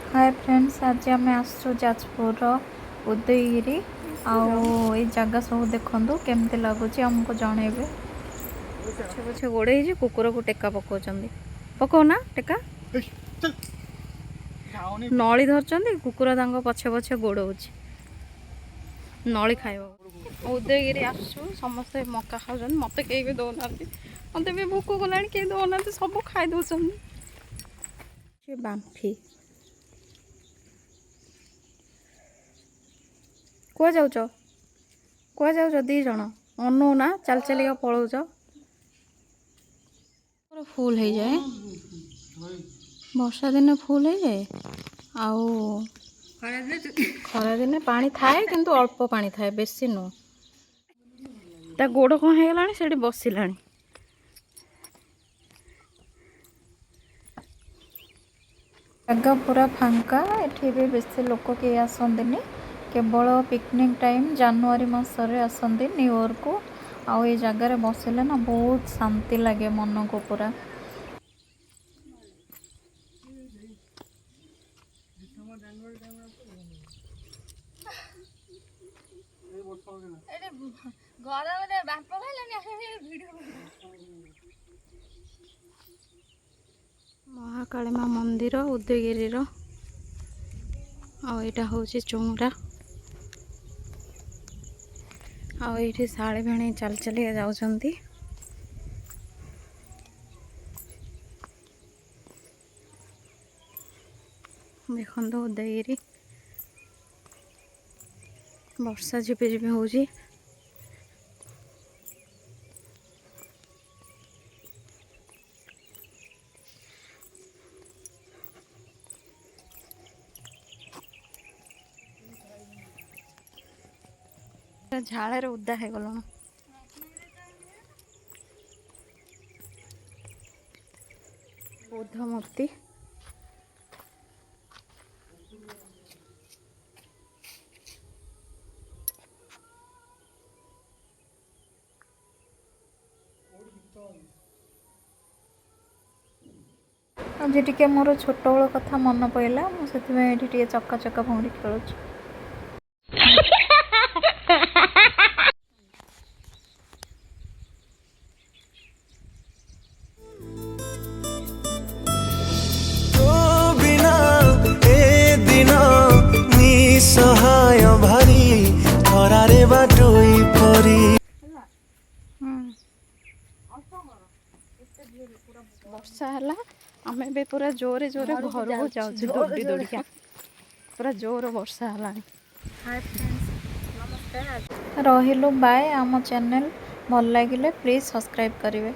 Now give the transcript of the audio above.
Hi friends, आज आम आसु जाजपुर उदयगिरी आई जगह सब देखु केमती लगुच आमको जनइबे। पछे पछे गोड़े कुकुर को टेका पकाउछन्ती पकाउना टेका नली धरछन्ती कुकुर तांको पछे पछे गोड़ौछि नली खाइबा। उदयगिरी आसु समस्ते मका खाउछन्ती मते केही भी दौना मते भी भोक गलानी केही दौना सब खाई दउछन्ती। बांफी कुआ जाऊच दी जन अनु ना चल चलिका पलौच फुल हो जाए वर्षा दिन फुल हो जाए आउ खरा दिन पानी थाए किंतु अल्प पानी थाए बेसी नु ता गोड़ कौन हो गलानी सेठी बसिलानी। जगह पूरा फांका एठी भी बेसी लोक के आसंदिनी केवल पिकनिक टाइम जनवरी मासरे आसंदी न्यू ईयर को आउ ये जगह बसिले ना बहुत शांति लगे मन को पूरा। महाकाली माँ मंदिर उदयगिरी आईटा हूँ चुंगरा आईठी शाड़ी भेणी चल चलिए जाउछन्ती। देखो उदयगिरी वर्षा झिपि झिपि होउची झाड़े उदा हो गल बुद्ध मूर्ति आज टिके मोर छोट बेल कथा मन पड़ा मुझे चक्का चक्का भौरी खेलुँ। सहाय भारी खरारे बाटोई परी वर्षा है आम भी पूरा जोरे जोरे घर को जाऊँ दौड़ी दौड़िका पूरा जोर वर्षा है। हाय फ्रेंड्स नमस्कार रहिलु बाय आम चैनल भल लगे प्लीज सब्सक्राइब करेंगे।